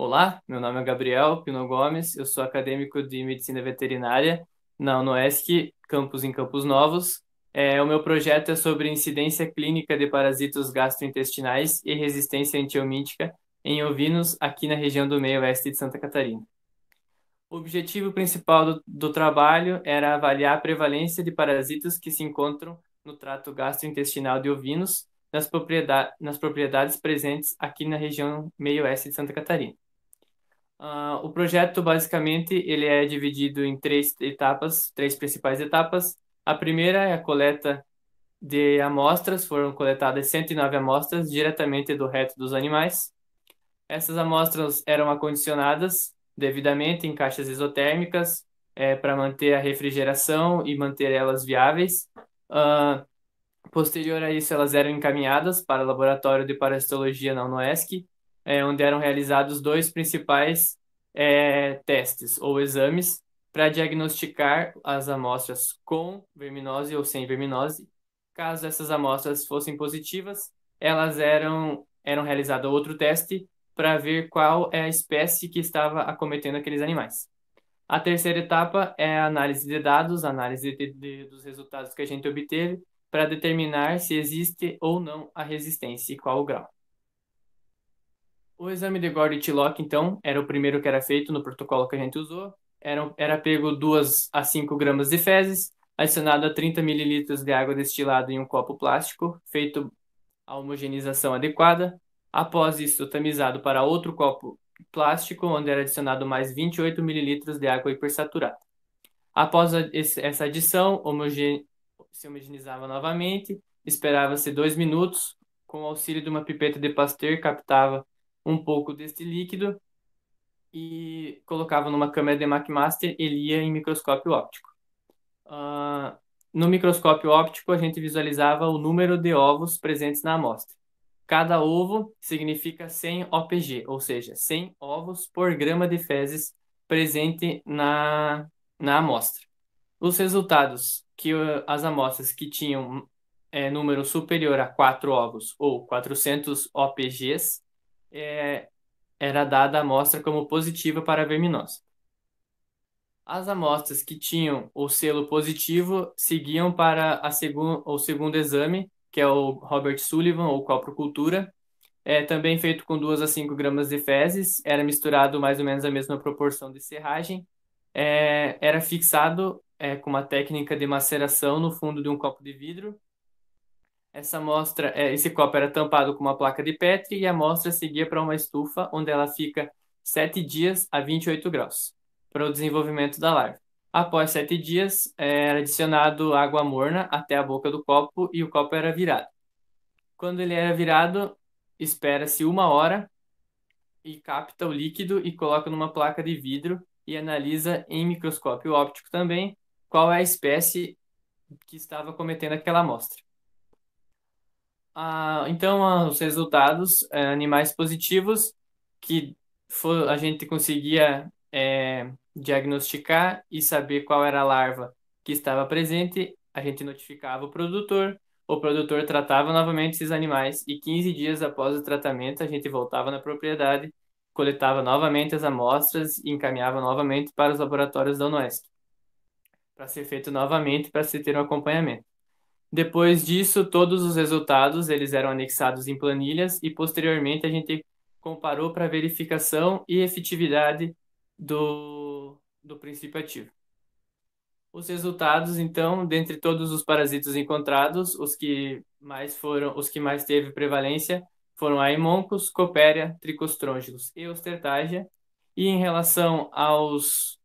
Olá, meu nome é Gabriel Pino Gomes, eu sou acadêmico de Medicina Veterinária na UNOESC, campus em Campos Novos. O meu projeto é sobre incidência clínica de parasitos gastrointestinais e resistência antiomítica em ovinos aqui na região do meio-oeste de Santa Catarina. O objetivo principal do trabalho era avaliar a prevalência de parasitas que se encontram no trato gastrointestinal de ovinos nas propriedades presentes aqui na região meio-oeste de Santa Catarina. O projeto, basicamente, ele é dividido em três etapas, três principais etapas. A primeira é a coleta de amostras, foram coletadas 109 amostras diretamente do reto dos animais. Essas amostras eram acondicionadas devidamente em caixas isotérmicas, para manter a refrigeração e manter elas viáveis. Posterior a isso, elas eram encaminhadas para o laboratório de parasitologia na UNOESC, onde eram realizados dois principais testes ou exames para diagnosticar as amostras com verminose ou sem verminose. Caso essas amostras fossem positivas, elas eram realizado outro teste para ver qual é a espécie que estava acometendo aqueles animais. A terceira etapa é a análise de dados, análise dos resultados que a gente obteve, para determinar se existe ou não a resistência e qual o grau. O exame de Gordon-Tilloch, então, era o primeiro que era feito no protocolo que a gente usou. Era pego 2 a 5 gramas de fezes, adicionado a 30 mililitros de água destilada em um copo plástico, feito a homogenização adequada. Após isso, tamizado para outro copo plástico, onde era adicionado mais 28 mililitros de água hipersaturada. Após essa adição, se homogeneizava novamente, esperava-se 2 minutos, com o auxílio de uma pipeta de Pasteur, captava um pouco deste líquido e colocava numa câmera de McMaster e lia em microscópio óptico. No microscópio óptico, a gente visualizava o número de ovos presentes na amostra. Cada ovo significa 100 OPG, ou seja, 100 ovos por grama de fezes presente na amostra. Os resultados que as amostras que tinham número superior a 4 ovos ou 400 OPGs, era dada a amostra como positiva para a verminose. As amostras que tinham o selo positivo seguiam para o segundo exame, que é o Robert Sullivan, ou coprocultura, também feito com 2 a 5 gramas de fezes, era misturado mais ou menos a mesma proporção de serragem, era fixado com uma técnica de maceração no fundo de um copo de vidro. Esse copo era tampado com uma placa de Petri e a amostra seguia para uma estufa, onde ela fica 7 dias a 28 graus, para o desenvolvimento da larva. Após 7 dias, era adicionado água morna até a boca do copo e o copo era virado. Quando ele era virado, espera-se 1 hora e capta o líquido e coloca numa placa de vidro e analisa em microscópio óptico também qual é a espécie que estava cometendo aquela amostra. Então, os resultados, animais positivos, que a gente conseguia diagnosticar e saber qual era a larva que estava presente, a gente notificava o produtor tratava novamente esses animais e 15 dias após o tratamento a gente voltava na propriedade, coletava novamente as amostras e encaminhava novamente para os laboratórios da UNOESC, para ser feito novamente, para se ter um acompanhamento. Depois disso, todos os resultados eles eram anexados em planilhas e posteriormente a gente comparou para verificação e efetividade do princípio ativo. Os resultados, então, dentre todos os parasitos encontrados, os que mais teve prevalência foram Haemoncus, Coppelia, Tricostrongylus e Osterthagia. E em relação aos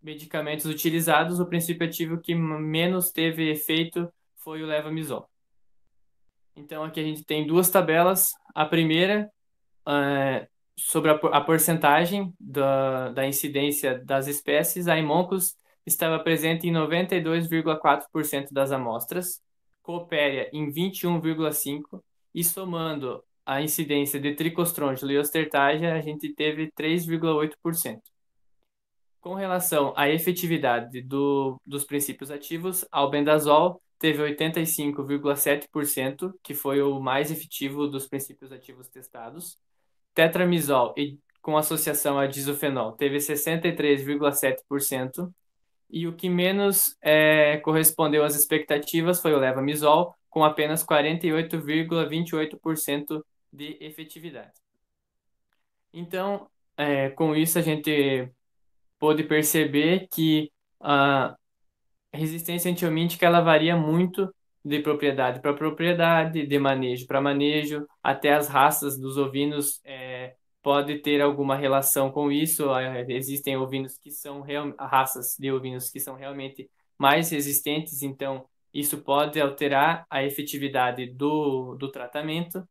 medicamentos utilizados, o princípio ativo que menos teve efeito foi o Levamisol. Então, aqui a gente tem 2 tabelas. A primeira, sobre a porcentagem da incidência das espécies. A Haemoncus estava presente em 92,4% das amostras, Coppelia em 21,5%, e somando a incidência de Tricostrongylus e Osterthagia, a gente teve 3,8%. Com relação à efetividade dos princípios ativos, albendazol teve 85,7%, que foi o mais efetivo dos princípios ativos testados. Tetramizol e com associação a disofenol teve 63,7%, e o que menos correspondeu às expectativas foi o levamisol, com apenas 48,28% de efetividade. Então, com isso, a gente pôde perceber que a resistência antiomítica ela varia muito de propriedade para propriedade, de manejo para manejo, até as raças dos ovinos pode ter alguma relação com isso. Existem ovinos que são raças de ovinos que são realmente mais resistentes, então isso pode alterar a efetividade do tratamento.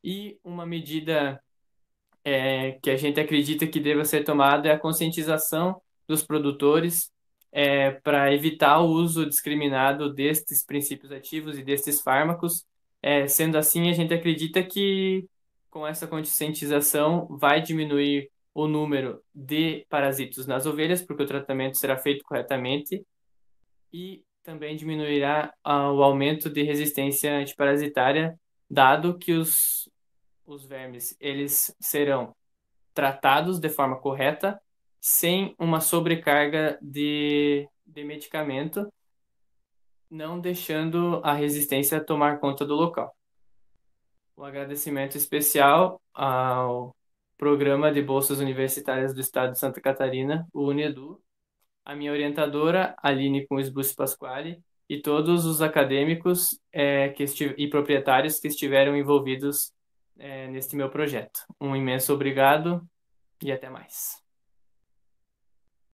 E uma medida que a gente acredita que deva ser tomada é a conscientização dos produtores para evitar o uso discriminado destes princípios ativos e destes fármacos. Sendo assim, a gente acredita que com essa conscientização vai diminuir o número de parasitos nas ovelhas, porque o tratamento será feito corretamente, e também diminuirá o aumento de resistência antiparasitária, dado que os vermes eles serão tratados de forma correta, sem uma sobrecarga de medicamento, não deixando a resistência tomar conta do local. Um agradecimento especial ao Programa de Bolsas Universitárias do Estado de Santa Catarina, o UNEDU, a minha orientadora, Aline Cunhas Bussi Pasquale, e todos os acadêmicos e proprietários que estiveram envolvidos neste meu projeto. Um imenso obrigado e até mais.